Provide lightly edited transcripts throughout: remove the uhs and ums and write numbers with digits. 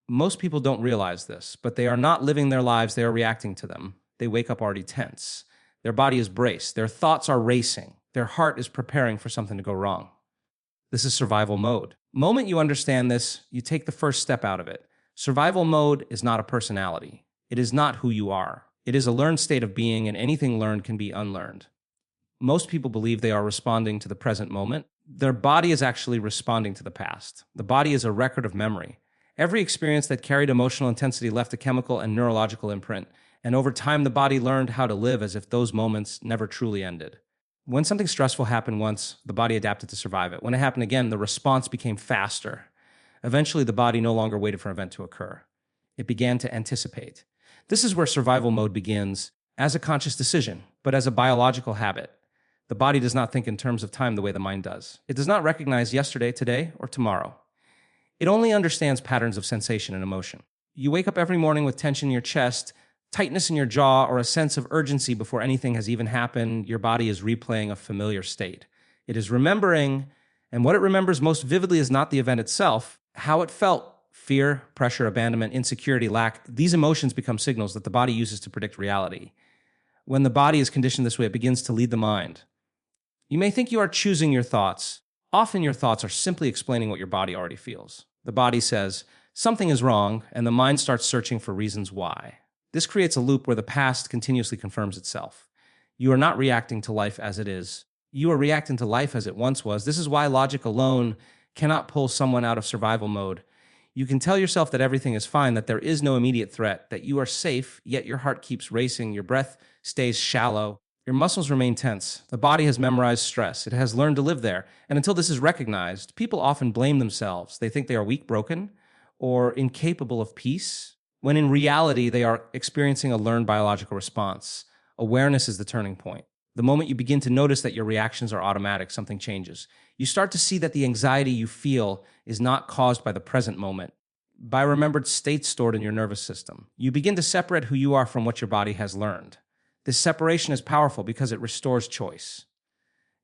Most people don't realize this, but they are not living their lives, they are reacting to them. They wake up already tense. Their body is braced, their thoughts are racing, their heart is preparing for something to go wrong. This is survival mode. Moment you understand this, you take the first step out of it. Survival mode is not a personality. It is not who you are. It is a learned state of being, and anything learned can be unlearned. Most people believe they are responding to the present moment. Their body is actually responding to the past. The body is a record of memory. Every experience that carried emotional intensity left a chemical and neurological imprint, and over time the body learned how to live as if those moments never truly ended. When something stressful happened once, the body adapted to survive it. When it happened again, the response became faster. Eventually, the body no longer waited for an event to occur. It began to anticipate. This is where survival mode begins, as a conscious decision, but as a biological habit. The body does not think in terms of time the way the mind does. It does not recognize yesterday, today, or tomorrow. It only understands patterns of sensation and emotion. You wake up every morning with tension in your chest, tightness in your jaw, or a sense of urgency before anything has even happened. Your body is replaying a familiar state. It is remembering, and what it remembers most vividly is not the event itself, how it felt. Fear, pressure, abandonment, insecurity, lack. These emotions become signals that the body uses to predict reality. When the body is conditioned this way, it begins to lead the mind. You may think you are choosing your thoughts. Often your thoughts are simply explaining what your body already feels. The body says, something is wrong, and the mind starts searching for reasons why. This creates a loop where the past continuously confirms itself. You are not reacting to life as it is. You are reacting to life as it once was. This is why logic alone cannot pull someone out of survival mode. You can tell yourself that everything is fine, that there is no immediate threat, that you are safe, yet your heart keeps racing, your breath stays shallow, your muscles remain tense. The body has memorized stress. It has learned to live there. And until this is recognized, people often blame themselves. They think they are weak, broken, or incapable of peace, when in reality, they are experiencing a learned biological response. Awareness is the turning point. The moment you begin to notice that your reactions are automatic, something changes. You start to see that the anxiety you feel is not caused by the present moment, by remembered states stored in your nervous system. You begin to separate who you are from what your body has learned. This separation is powerful because it restores choice.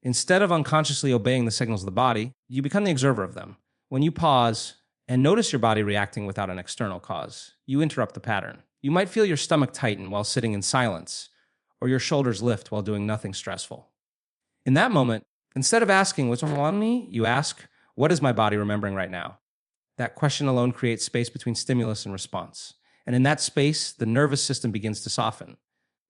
Instead of unconsciously obeying the signals of the body, you become the observer of them. When you pause and notice your body reacting without an external cause, you interrupt the pattern. You might feel your stomach tighten while sitting in silence, or your shoulders lift while doing nothing stressful. In that moment, instead of asking, what's wrong with me? You ask, what is my body remembering right now? That question alone creates space between stimulus and response. And in that space, the nervous system begins to soften.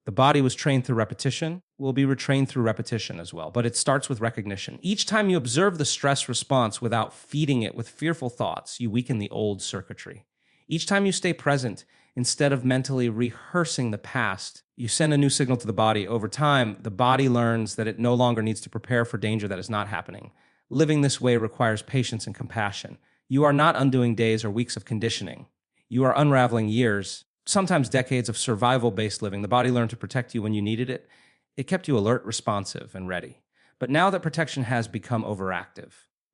The body was trained through repetition, will be retrained through repetition as well, but it starts with recognition. Each time you observe the stress response without feeding it with fearful thoughts, you weaken the old circuitry. Each time you stay present, instead of mentally rehearsing the past, you send a new signal to the body. Over time, the body learns that it no longer needs to prepare for danger that is not happening. Living this way requires patience and compassion. You are not undoing days or weeks of conditioning. You are unraveling years, sometimes decades of survival-based living. The body learned to protect you when you needed it. It kept you alert, responsive, and ready. But now that protection has become overactive,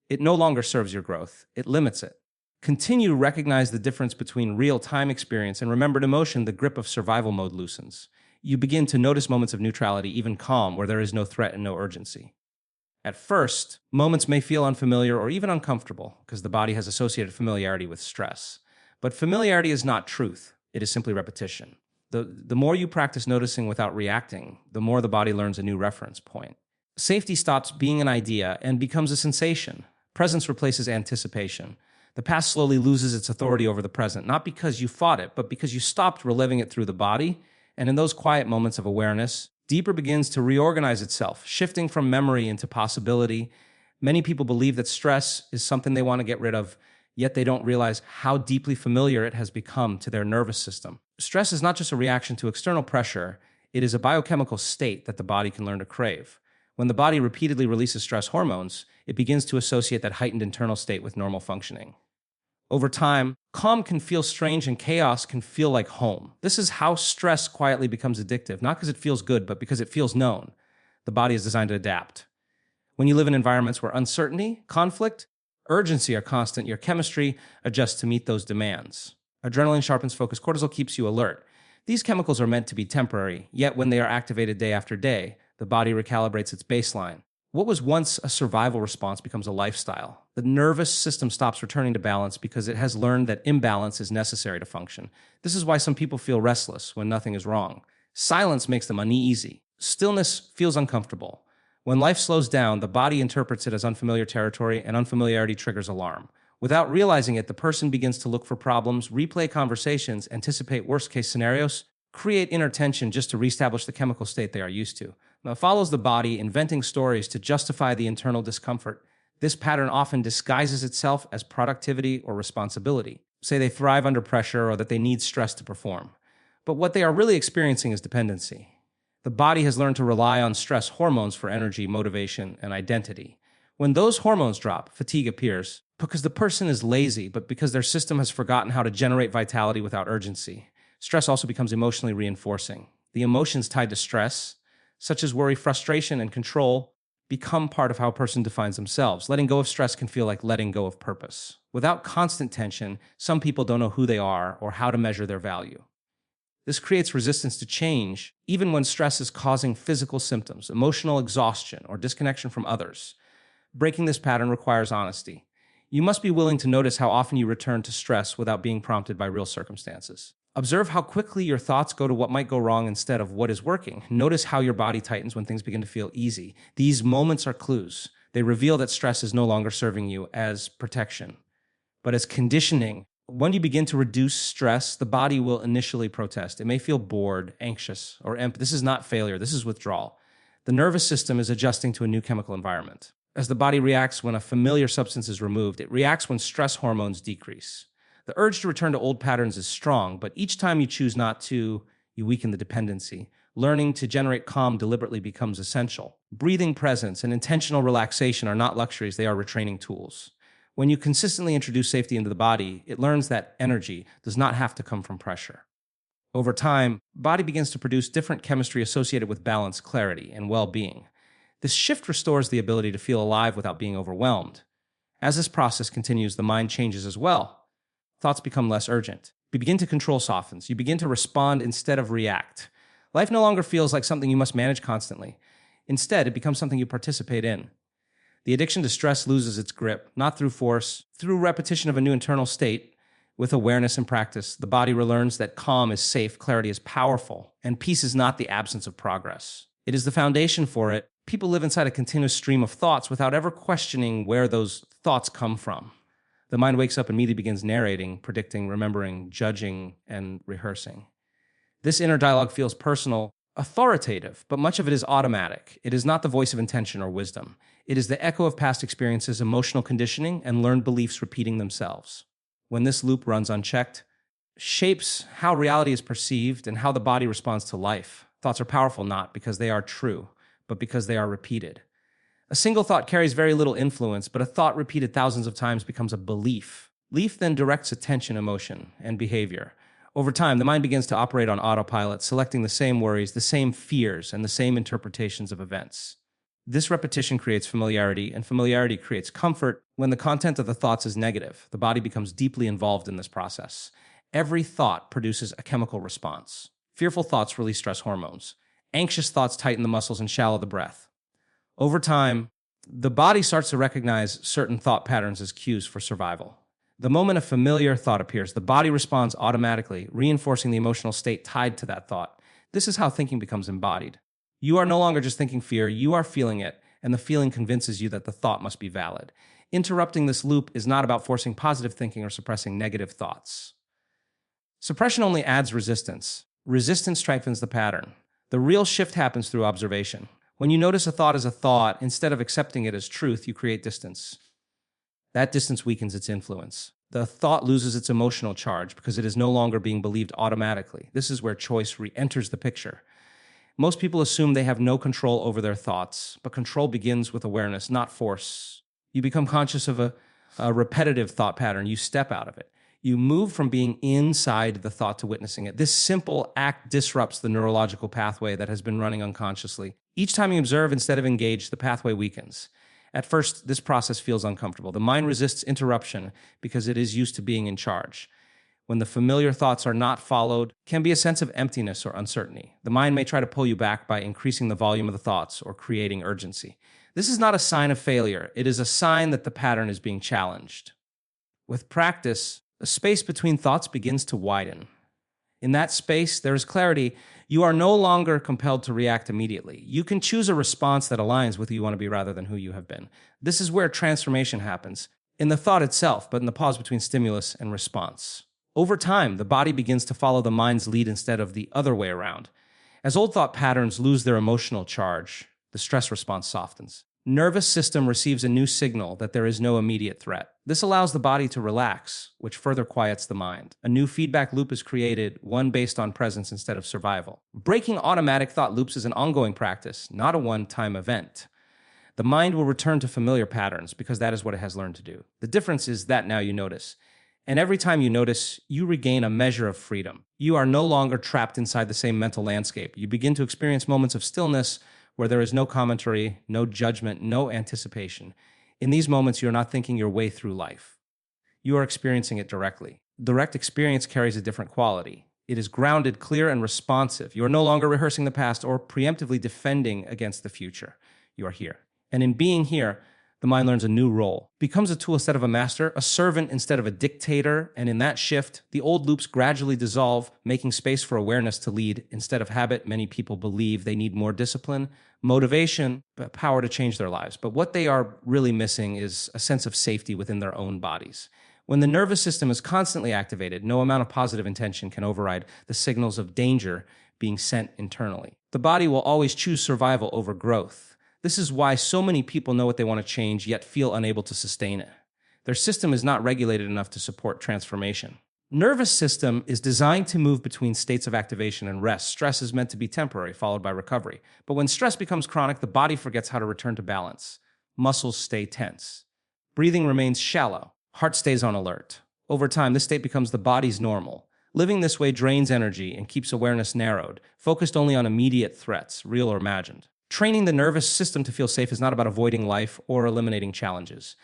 it no longer serves your growth. It limits it. Continue to recognize the difference between real-time experience and remembered emotion. The grip of survival mode loosens. You begin to notice moments of neutrality, even calm, where there is no threat and no urgency. At first, moments may feel unfamiliar or even uncomfortable because the body has associated familiarity with stress. But familiarity is not truth. It is simply repetition. The more you practice noticing without reacting, the more the body learns a new reference point. Safety stops being an idea and becomes a sensation. Presence replaces anticipation. The past slowly loses its authority over the present, not because you fought it, but because you stopped reliving it through the body. And in those quiet moments of awareness, deeper begins to reorganize itself, shifting from memory into possibility. Many people believe that stress is something they want to get rid of, yet they don't realize how deeply familiar it has become to their nervous system. Stress is not just a reaction to external pressure, it is a biochemical state that the body can learn to crave. When the body repeatedly releases stress hormones, it begins to associate that heightened internal state with normal functioning. Over time, calm can feel strange and chaos can feel like home. This is how stress quietly becomes addictive, not because it feels good, but because it feels known. The body is designed to adapt. When you live in environments where uncertainty, conflict, urgency are constant, your chemistry adjusts to meet those demands. Adrenaline sharpens focus, cortisol keeps you alert. These chemicals are meant to be temporary, yet when they are activated day after day, the body recalibrates its baseline. What was once a survival response becomes a lifestyle. The nervous system stops returning to balance because it has learned that imbalance is necessary to function. This is why some people feel restless when nothing is wrong. Silence makes them uneasy. Stillness feels uncomfortable. When life slows down, the body interprets it as unfamiliar territory, and unfamiliarity triggers alarm. Without realizing it, the person begins to look for problems, replay conversations, anticipate worst-case scenarios, create inner tension just to reestablish the chemical state they are used to. Now, it follows the body, inventing stories to justify the internal discomfort. This pattern often disguises itself as productivity or responsibility. Say they thrive under pressure or that they need stress to perform. But what they are really experiencing is dependency. The body has learned to rely on stress hormones for energy, motivation, and identity. When those hormones drop, fatigue appears, because the person is lazy, but because their system has forgotten how to generate vitality without urgency. Stress also becomes emotionally reinforcing. The emotions tied to stress, such as worry, frustration, and control, become part of how a person defines themselves. Letting go of stress can feel like letting go of purpose. Without constant tension, some people don't know who they are or how to measure their value. This creates resistance to change, even when stress is causing physical symptoms, emotional exhaustion, or disconnection from others. Breaking this pattern requires honesty. You must be willing to notice how often you return to stress without being prompted by real circumstances. Observe how quickly your thoughts go to what might go wrong instead of what is working. Notice how your body tightens when things begin to feel easy. These moments are clues. They reveal that stress is no longer serving you as protection, but as conditioning. When you begin to reduce stress, the body will initially protest. It may feel bored, anxious, or empty. This is not failure. This is withdrawal. The nervous system is adjusting to a new chemical environment. As the body reacts when a familiar substance is removed, it reacts when stress hormones decrease. The urge to return to old patterns is strong, but each time you choose not to, you weaken the dependency. Learning to generate calm deliberately becomes essential. Breathing presence and intentional relaxation are not luxuries, they are retraining tools. When you consistently introduce safety into the body, it learns that energy does not have to come from pressure. Over time, body begins to produce different chemistry associated with balance, clarity, and well-being. This shift restores the ability to feel alive without being overwhelmed. As this process continues, the mind changes as well. Thoughts become less urgent. You begin to control softens. You begin to respond instead of react. Life no longer feels like something you must manage constantly. Instead, it becomes something you participate in. The addiction to stress loses its grip, not through force, through repetition of a new internal state. With awareness and practice, the body relearns that calm is safe, clarity is powerful, and peace is not the absence of progress. It is the foundation for it. People live inside a continuous stream of thoughts without ever questioning where those thoughts come from. The mind wakes up and immediately begins narrating, predicting, remembering, judging, and rehearsing. This inner dialogue feels personal, authoritative, but much of it is automatic. It is not the voice of intention or wisdom. It is the echo of past experiences, emotional conditioning, and learned beliefs repeating themselves. When this loop runs unchecked, shapes how reality is perceived and how the body responds to life. Thoughts are powerful not because they are true, but because they are repeated. A single thought carries very little influence, but a thought repeated thousands of times becomes a belief. Belief then directs attention, emotion, and behavior. Over time, the mind begins to operate on autopilot, selecting the same worries, the same fears, and the same interpretations of events. This repetition creates familiarity, and familiarity creates comfort. When the content of the thoughts is negative, the body becomes deeply involved in this process. Every thought produces a chemical response. Fearful thoughts release stress hormones. Anxious thoughts tighten the muscles and shallow the breath. Over time, the body starts to recognize certain thought patterns as cues for survival. The moment a familiar thought appears, the body responds automatically, reinforcing the emotional state tied to that thought. This is how thinking becomes embodied. You are no longer just thinking fear, you are feeling it, and the feeling convinces you that the thought must be valid. Interrupting this loop is not about forcing positive thinking or suppressing negative thoughts. Suppression only adds resistance. Resistance strengthens the pattern. The real shift happens through observation. When you notice a thought as a thought, instead of accepting it as truth, you create distance. That distance weakens its influence. The thought loses its emotional charge because it is no longer being believed automatically. This is where choice re-enters the picture. Most people assume they have no control over their thoughts, but control begins with awareness, not force. You become conscious of a repetitive thought pattern. You step out of it. You move from being inside the thought to witnessing it. This simple act disrupts the neurological pathway that has been running unconsciously. Each time you observe instead of engage, the pathway weakens. At first, this process feels uncomfortable. The mind resists interruption because it is used to being in charge. When the familiar thoughts are not followed, can be a sense of emptiness or uncertainty. The mind may try to pull you back by increasing the volume of the thoughts or creating urgency. This is not a sign of failure. It is a sign that the pattern is being challenged. With practice, the space between thoughts begins to widen. In that space, there is clarity. You are no longer compelled to react immediately. You can choose a response that aligns with who you want to be rather than who you have been. This is where transformation happens, in the thought itself, but in the pause between stimulus and response. Over time, the body begins to follow the mind's lead instead of the other way around. As old thought patterns lose their emotional charge, the stress response softens. Nervous system receives a new signal that there is no immediate threat. This allows the body to relax, which further quiets the mind. A new feedback loop is created, one based on presence instead of survival. Breaking automatic thought loops is an ongoing practice, not a one-time event. The mind will return to familiar patterns because that is what it has learned to do. The difference is that now you notice. And every time you notice, you regain a measure of freedom. You are no longer trapped inside the same mental landscape. You begin to experience moments of stillness where there is no commentary, no judgment, no anticipation. In these moments, you're not thinking your way through life. You are experiencing it directly. Direct experience carries a different quality. It is grounded, clear, and responsive. You are no longer rehearsing the past or preemptively defending against the future. You are here. And in being here, the mind learns a new role, becomes a tool instead of a master, a servant instead of a dictator, and in that shift, the old loops gradually dissolve, making space for awareness to lead. Instead of habit, many people believe they need more discipline, motivation, power to change their lives. But what they are really missing is a sense of safety within their own bodies. When the nervous system is constantly activated, no amount of positive intention can override the signals of danger being sent internally. The body will always choose survival over growth. This is why so many people know what they want to change, yet feel unable to sustain it. Their system is not regulated enough to support transformation. Nervous system is designed to move between states of activation and rest. Stress is meant to be temporary, followed by recovery. But when stress becomes chronic, the body forgets how to return to balance. Muscles stay tense. Breathing remains shallow. Heart stays on alert. Over time, this state becomes the body's normal. Living this way drains energy and keeps awareness narrowed, focused only on immediate threats, real or imagined. Training the nervous system to feel safe is not about avoiding life or eliminating challenges.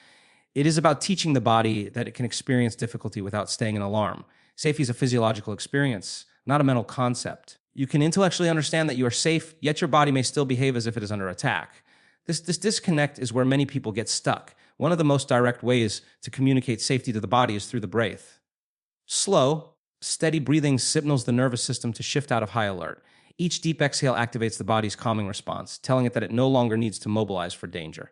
It is about teaching the body that it can experience difficulty without staying in alarm. Safety is a physiological experience, not a mental concept. You can intellectually understand that you are safe, yet your body may still behave as if it is under attack. This disconnect is where many people get stuck. One of the most direct ways to communicate safety to the body is through the breath. Slow, steady breathing signals the nervous system to shift out of high alert. Each deep exhale activates the body's calming response, telling it that it no longer needs to mobilize for danger.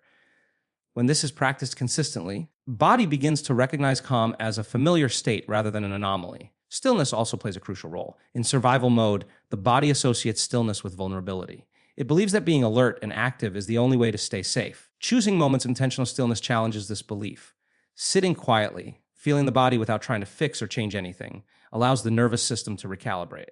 When this is practiced consistently, body begins to recognize calm as a familiar state rather than an anomaly. Stillness also plays a crucial role. In survival mode, the body associates stillness with vulnerability. It believes that being alert and active is the only way to stay safe. Choosing moments of intentional stillness challenges this belief. Sitting quietly, feeling the body without trying to fix or change anything, allows the nervous system to recalibrate.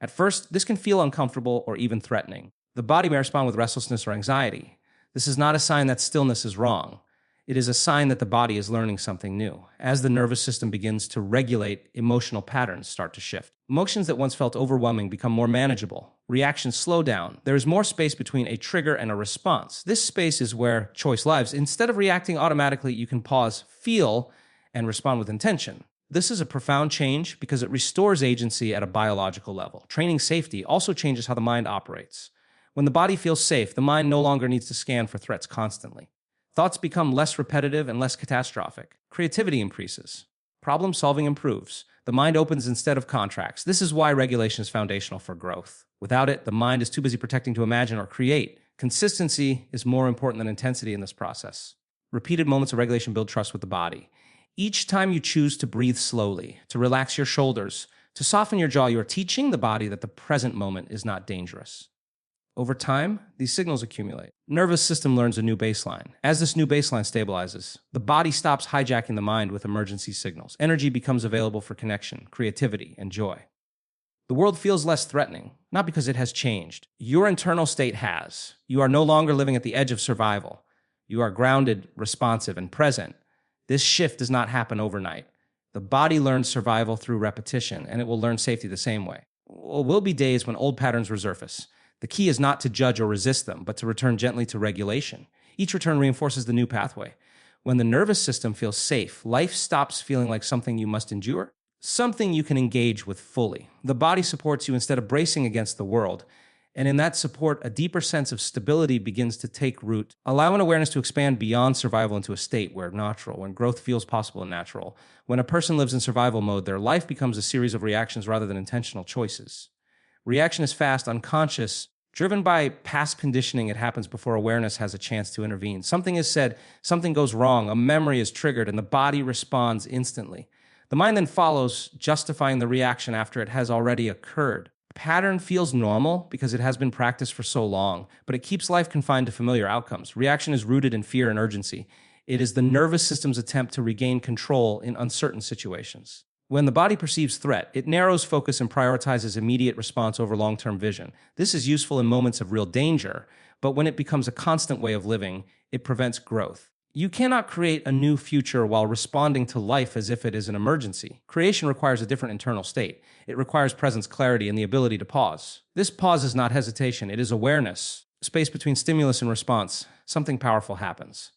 At first, this can feel uncomfortable or even threatening. The body may respond with restlessness or anxiety. This is not a sign that stillness is wrong. It is a sign that the body is learning something new. As the nervous system begins to regulate, emotional patterns start to shift. Emotions that once felt overwhelming become more manageable. Reactions slow down. There is more space between a trigger and a response. This space is where choice lives. Instead of reacting automatically, you can pause, feel, and respond with intention. This is a profound change because it restores agency at a biological level. Training safety also changes how the mind operates. When the body feels safe, the mind no longer needs to scan for threats constantly. Thoughts become less repetitive and less catastrophic. Creativity increases. Problem solving improves. The mind opens instead of contracts. This is why regulation is foundational for growth. Without it, the mind is too busy protecting to imagine or create. Consistency is more important than intensity in this process. Repeated moments of regulation build trust with the body. Each time you choose to breathe slowly, to relax your shoulders, to soften your jaw, you are teaching the body that the present moment is not dangerous. Over time, these signals accumulate. Nervous system learns a new baseline. As this new baseline stabilizes, the body stops hijacking the mind with emergency signals. Energy becomes available for connection, creativity, and joy. The world feels less threatening, not because it has changed. Your internal state has. You are no longer living at the edge of survival. You are grounded, responsive, and present. This shift does not happen overnight. The body learns survival through repetition, and it will learn safety the same way. There will be days when old patterns resurface. The key is not to judge or resist them, but to return gently to regulation. Each return reinforces the new pathway. When the nervous system feels safe, life stops feeling like something you must endure, something you can engage with fully. The body supports you instead of bracing against the world, And in that support, a deeper sense of stability begins to take root, allowing awareness to expand beyond survival into a state where when growth feels possible and natural. When a person lives in survival mode, their life becomes a series of reactions rather than intentional choices. Reaction is fast, unconscious, driven by past conditioning. It happens before awareness has a chance to intervene. Something is said, something goes wrong, a memory is triggered, and the body responds instantly. The mind then follows, justifying the reaction after it has already occurred. Pattern feels normal because it has been practiced for so long, but it keeps life confined to familiar outcomes. Reaction is rooted in fear and urgency. It is the nervous system's attempt to regain control in uncertain situations. When the body perceives threat, it narrows focus and prioritizes immediate response over long-term vision. This is useful in moments of real danger, but when it becomes a constant way of living, it prevents growth. You cannot create a new future while responding to life as if it is an emergency. Creation requires a different internal state. It requires presence, clarity, and the ability to pause. This pause is not hesitation, it is awareness. Space between stimulus and response. Something powerful happens.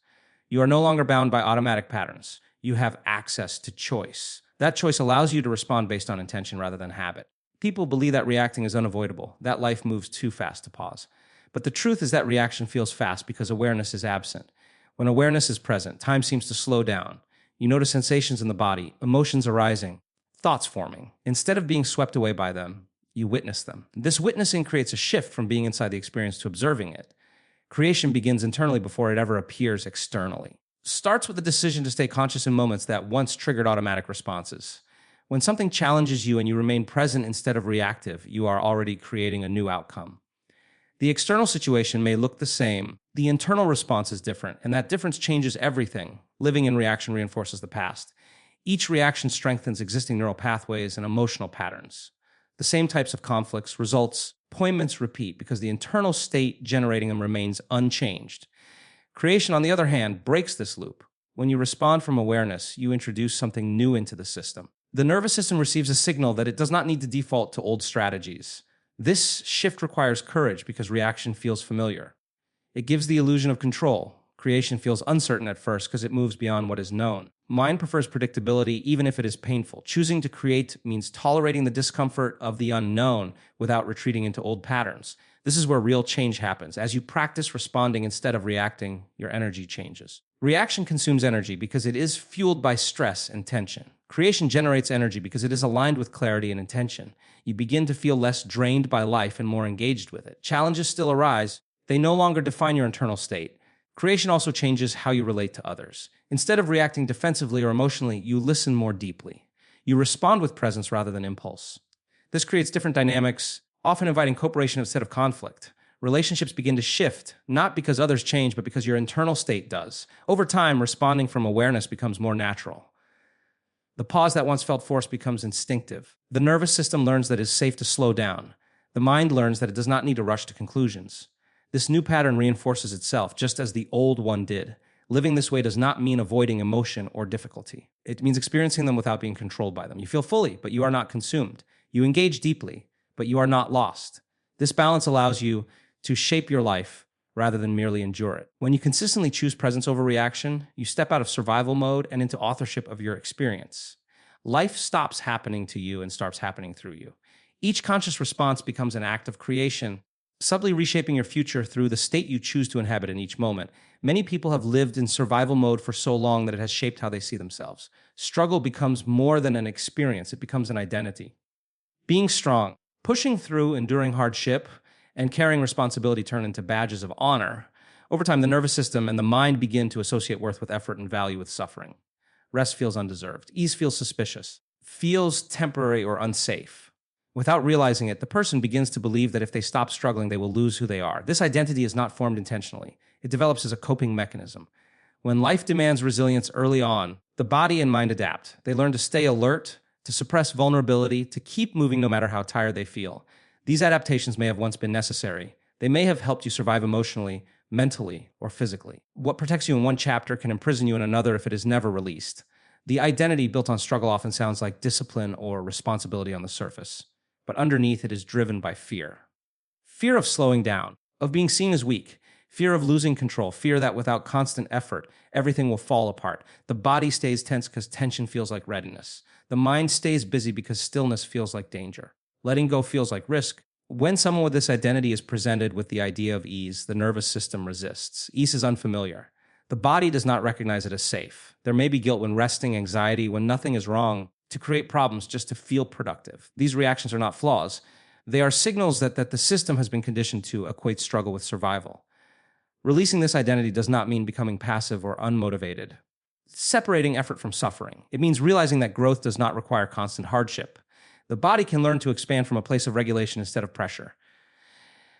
You are no longer bound by automatic patterns. You have access to choice. That choice allows you to respond based on intention rather than habit. People believe that reacting is unavoidable, that life moves too fast to pause. But the truth is that reaction feels fast because awareness is absent. When awareness is present, time seems to slow down. You notice sensations in the body, emotions arising, thoughts forming. Instead of being swept away by them, you witness them. This witnessing creates a shift from being inside the experience to observing it. Creation begins internally before it ever appears externally. Starts with the decision to stay conscious in moments that once triggered automatic responses. When something challenges you and you remain present instead of reactive, you are already creating a new outcome. The external situation may look the same. The internal response is different, and that difference changes everything. Living in reaction reinforces the past. Each reaction strengthens existing neural pathways and emotional patterns. The same types of conflicts, results, appointments repeat because the internal state generating them remains unchanged. Creation, on the other hand, breaks this loop. When you respond from awareness, you introduce something new into the system. The nervous system receives a signal that it does not need to default to old strategies. This shift requires courage because reaction feels familiar. It gives the illusion of control. Creation feels uncertain at first because it moves beyond what is known. Mind prefers predictability even if it is painful. Choosing to create means tolerating the discomfort of the unknown without retreating into old patterns. This is where real change happens. As you practice responding instead of reacting, your energy changes. Reaction consumes energy because it is fueled by stress and tension. Creation generates energy because it is aligned with clarity and intention. You begin to feel less drained by life and more engaged with it. Challenges still arise. They no longer define your internal state. Creation also changes how you relate to others. Instead of reacting defensively or emotionally, you listen more deeply. You respond with presence rather than impulse. This creates different dynamics, often inviting cooperation instead of conflict. Relationships begin to shift, not because others change, but because your internal state does. Over time, responding from awareness becomes more natural. The pause that once felt forced becomes instinctive. The nervous system learns that it is safe to slow down. The mind learns that it does not need to rush to conclusions. This new pattern reinforces itself, just as the old one did. Living this way does not mean avoiding emotion or difficulty. It means experiencing them without being controlled by them. You feel fully, but you are not consumed. You engage deeply, but you are not lost. This balance allows you to shape your life rather than merely endure it. When you consistently choose presence over reaction, you step out of survival mode and into authorship of your experience. Life stops happening to you and starts happening through you. Each conscious response becomes an act of creation, subtly reshaping your future through the state you choose to inhabit in each moment. Many people have lived in survival mode for so long that it has shaped how they see themselves. Struggle becomes more than an experience, it becomes an identity. Being strong, pushing through, enduring hardship, and carrying responsibility turn into badges of honor. Over time, the nervous system and the mind begin to associate worth with effort and value with suffering. Rest feels undeserved. Ease feels suspicious, feels temporary or unsafe. Without realizing it, the person begins to believe that if they stop struggling, they will lose who they are. This identity is not formed intentionally. It develops as a coping mechanism. When life demands resilience early on, the body and mind adapt. They learn to stay alert, to suppress vulnerability, to keep moving no matter how tired they feel. These adaptations may have once been necessary. They may have helped you survive emotionally, mentally, or physically. What protects you in one chapter can imprison you in another if it is never released. The identity built on struggle often sounds like discipline or responsibility on the surface, but underneath it is driven by fear. Fear of slowing down, of being seen as weak, fear of losing control, fear that without constant effort, everything will fall apart. The body stays tense because tension feels like readiness. The mind stays busy because stillness feels like danger. Letting go feels like risk. When someone with this identity is presented with the idea of ease, the nervous system resists. Ease is unfamiliar. The body does not recognize it as safe. There may be guilt when resting, anxiety, when nothing is wrong, to create problems just to feel productive. These reactions are not flaws. They are signals that the system has been conditioned to equate struggle with survival. Releasing this identity does not mean becoming passive or unmotivated. Separating effort from suffering. It means realizing that growth does not require constant hardship. The body can learn to expand from a place of regulation instead of pressure.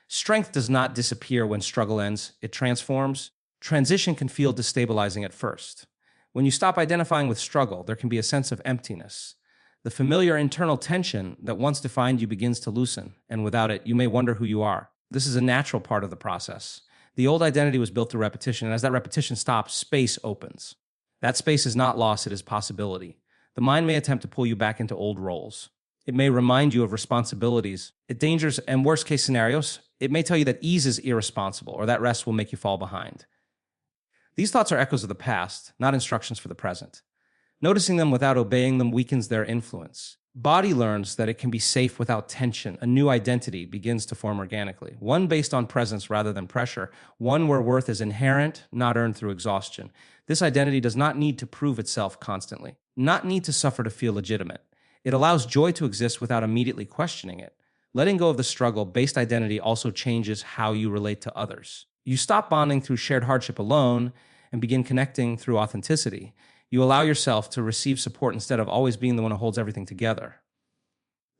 Strength does not disappear when struggle ends, it transforms. Transition can feel destabilizing at first. When you stop identifying with struggle, there can be a sense of emptiness. The familiar internal tension that once defined you begins to loosen, and without it, you may wonder who you are. This is a natural part of the process. The old identity was built through repetition, and as that repetition stops, space opens. That space is not loss, it is possibility. The mind may attempt to pull you back into old roles. It may remind you of responsibilities, dangers, and worst-case scenarios. It may tell you that ease is irresponsible or that rest will make you fall behind. These thoughts are echoes of the past, not instructions for the present. Noticing them without obeying them weakens their influence. Body learns that it can be safe without tension. A new identity begins to form organically, one based on presence rather than pressure, one where worth is inherent, not earned through exhaustion. This identity does not need to prove itself constantly, not need to suffer to feel legitimate. It allows joy to exist without immediately questioning it. Letting go of the struggle-based identity also changes how you relate to others. You stop bonding through shared hardship alone and begin connecting through authenticity. You allow yourself to receive support instead of always being the one who holds everything together.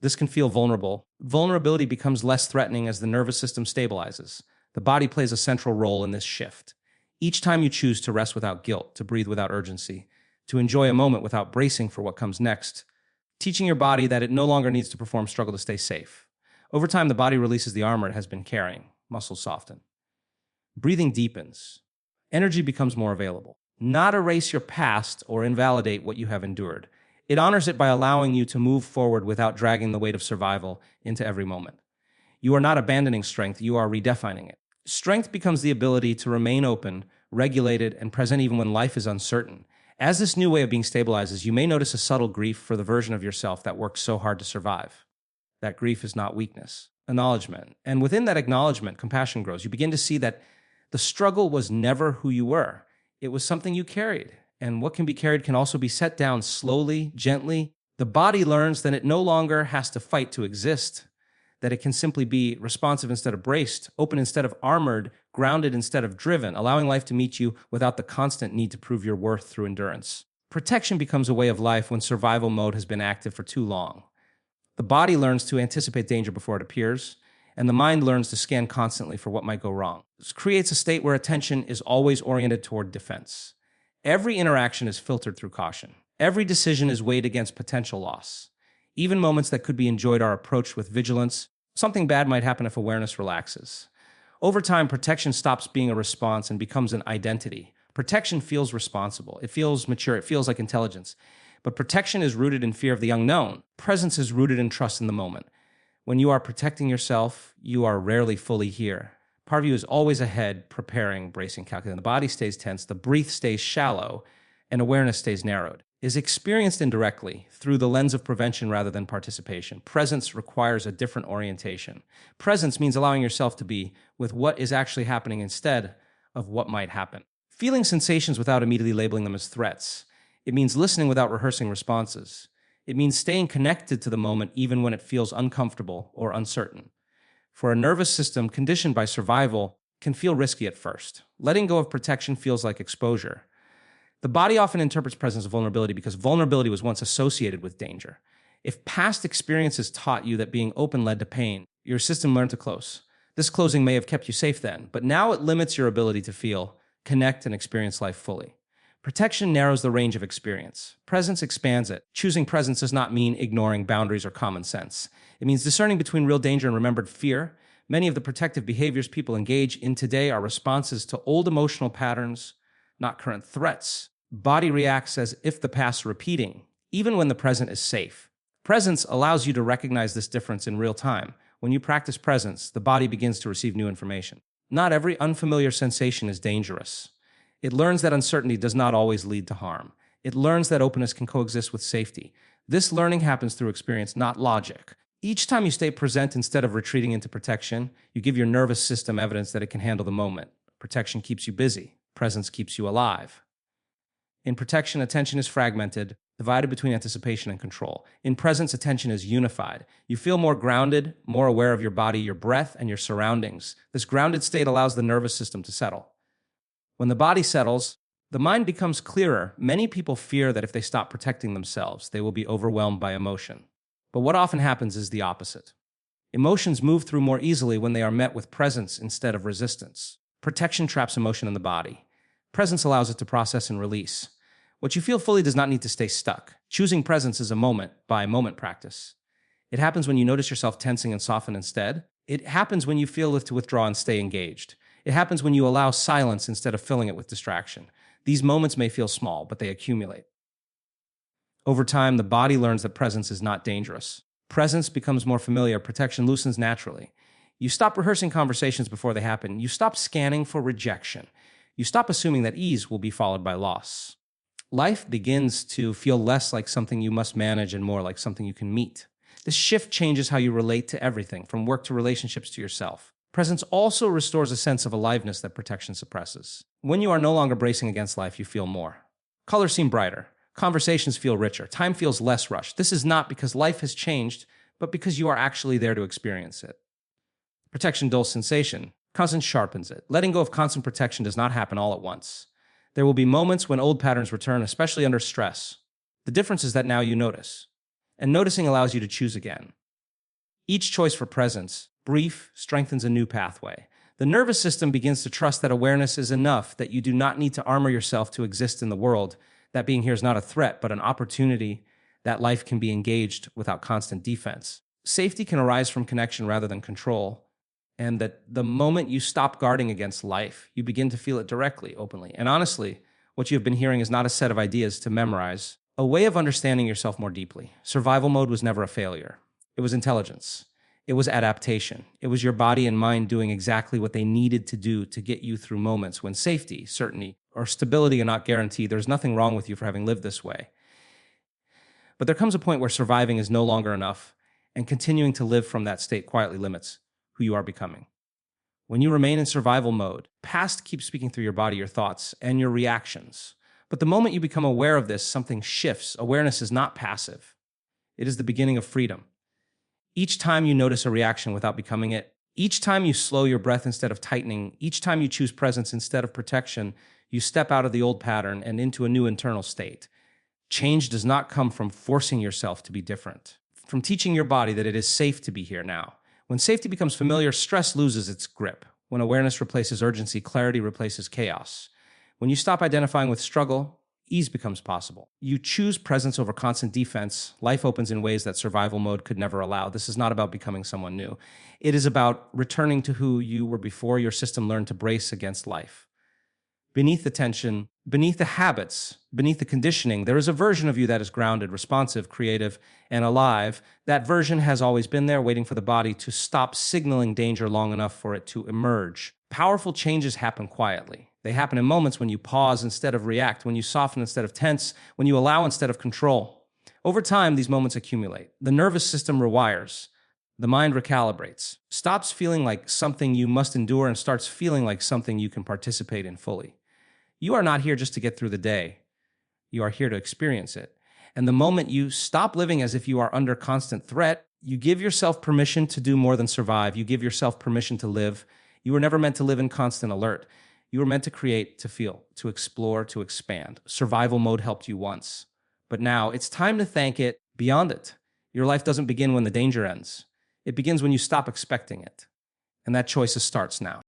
This can feel vulnerable. Vulnerability becomes less threatening as the nervous system stabilizes. The body plays a central role in this shift. Each time you choose to rest without guilt, to breathe without urgency, to enjoy a moment without bracing for what comes next, teaching your body that it no longer needs to perform struggle to stay safe. Over time, the body releases the armor it has been carrying. Muscles soften. Breathing deepens. Energy becomes more available. Not erase your past or invalidate what you have endured. It honors it by allowing you to move forward without dragging the weight of survival into every moment. You are not abandoning strength, you are redefining it. Strength becomes the ability to remain open, regulated, and present even when life is uncertain. As this new way of being stabilizes, you may notice a subtle grief for the version of yourself that worked so hard to survive. That grief is not weakness, acknowledgement. And within that acknowledgement, compassion grows. You begin to see that the struggle was never who you were. It was something you carried. And what can be carried can also be set down slowly, gently. The body learns that it no longer has to fight to exist, that it can simply be responsive instead of braced, open instead of armored, grounded instead of driven, allowing life to meet you without the constant need to prove your worth through endurance. Protection becomes a way of life when survival mode has been active for too long. The body learns to anticipate danger before it appears, and the mind learns to scan constantly for what might go wrong. This creates a state where attention is always oriented toward defense. Every interaction is filtered through caution. Every decision is weighed against potential loss. Even moments that could be enjoyed are approached with vigilance. Something bad might happen if awareness relaxes. Over time, protection stops being a response and becomes an identity. Protection feels responsible. It feels mature. It feels like intelligence. But protection is rooted in fear of the unknown. Presence is rooted in trust in the moment. When you are protecting yourself, you are rarely fully here. Part of you is always ahead, preparing, bracing, calculating. The body stays tense, the breath stays shallow, and awareness stays narrowed. Is experienced indirectly through the lens of prevention rather than participation. Presence requires a different orientation. Presence means allowing yourself to be with what is actually happening instead of what might happen. Feeling sensations without immediately labeling them as threats. It means listening without rehearsing responses. It means staying connected to the moment even when it feels uncomfortable or uncertain. For a nervous system conditioned by survival can feel risky at first. Letting go of protection feels like exposure. The body often interprets presence as vulnerability because vulnerability was once associated with danger. If past experiences taught you that being open led to pain, your system learned to close. This closing may have kept you safe then, but now it limits your ability to feel, connect, and experience life fully. Protection narrows the range of experience. Presence expands it. Choosing presence does not mean ignoring boundaries or common sense. It means discerning between real danger and remembered fear. Many of the protective behaviors people engage in today are responses to old emotional patterns, not current threats. Body reacts as if the past is repeating, even when the present is safe. Presence allows you to recognize this difference in real time. When you practice presence, the body begins to receive new information. Not every unfamiliar sensation is dangerous. It learns that uncertainty does not always lead to harm. It learns that openness can coexist with safety. This learning happens through experience, not logic. Each time you stay present instead of retreating into protection, you give your nervous system evidence that it can handle the moment. Protection keeps you busy. Presence keeps you alive. In protection, attention is fragmented, divided between anticipation and control. In presence, attention is unified. You feel more grounded, more aware of your body, your breath, and your surroundings. This grounded state allows the nervous system to settle. When the body settles, the mind becomes clearer. Many people fear that if they stop protecting themselves, they will be overwhelmed by emotion. But what often happens is the opposite. Emotions move through more easily when they are met with presence instead of resistance. Protection traps emotion in the body. Presence allows it to process and release. What you feel fully does not need to stay stuck. Choosing presence is a moment-by-moment practice. It happens when you notice yourself tensing and soften instead. It happens when you feel to withdraw and stay engaged. It happens when you allow silence instead of filling it with distraction. These moments may feel small, but they accumulate. Over time, the body learns that presence is not dangerous. Presence becomes more familiar, protection loosens naturally. You stop rehearsing conversations before they happen. You stop scanning for rejection. You stop assuming that ease will be followed by loss. Life begins to feel less like something you must manage and more like something you can meet. This shift changes how you relate to everything, from work to relationships to yourself. Presence also restores a sense of aliveness that protection suppresses. When you are no longer bracing against life, you feel more. Colors seem brighter. Conversations feel richer. Time feels less rushed. This is not because life has changed, but because you are actually there to experience it. Protection dulls sensation. Constant sharpens it. Letting go of constant protection does not happen all at once. There will be moments when old patterns return, especially under stress. The difference is that now you notice. And noticing allows you to choose again. Each choice for presence, brief, strengthens a new pathway. The nervous system begins to trust that awareness is enough, that you do not need to armor yourself to exist in the world. That being here is not a threat, but an opportunity that life can be engaged without constant defense. Safety can arise from connection rather than control, and that the moment you stop guarding against life, you begin to feel it directly, openly. And honestly, what you have been hearing is not a set of ideas to memorize, a way of understanding yourself more deeply. Survival mode was never a failure. It was intelligence. It was adaptation. It was your body and mind doing exactly what they needed to do to get you through moments when safety, certainty, or stability are not guaranteed. There's nothing wrong with you for having lived this way. But there comes a point where surviving is no longer enough, and continuing to live from that state quietly limits who you are becoming. When you remain in survival mode, past keeps speaking through your body, your thoughts, and your reactions. But the moment you become aware of this, something shifts. Awareness is not passive. It is the beginning of freedom. Each time you notice a reaction without becoming it, each time you slow your breath instead of tightening, each time you choose presence instead of protection, you step out of the old pattern and into a new internal state. Change does not come from forcing yourself to be different, from teaching your body that it is safe to be here now. When safety becomes familiar, stress loses its grip. When awareness replaces urgency, clarity replaces chaos. When you stop identifying with struggle, ease becomes possible. You choose presence over constant defense. Life opens in ways that survival mode could never allow. This is not about becoming someone new. It is about returning to who you were before your system learned to brace against life. Beneath the tension, beneath the habits, beneath the conditioning, there is a version of you that is grounded, responsive, creative, and alive. That version has always been there, waiting for the body to stop signaling danger long enough for it to emerge. Powerful changes happen quietly. They happen in moments when you pause instead of react, when you soften instead of tense, when you allow instead of control. Over time, these moments accumulate. The nervous system rewires. The mind recalibrates, stops feeling like something you must endure and starts feeling like something you can participate in fully. You are not here just to get through the day. You are here to experience it. And the moment you stop living as if you are under constant threat, you give yourself permission to do more than survive. You give yourself permission to live. You were never meant to live in constant alert. You were meant to create, to feel, to explore, to expand. Survival mode helped you once. But now it's time to thank it beyond it. Your life doesn't begin when the danger ends. It begins when you stop expecting it. And that choice starts now.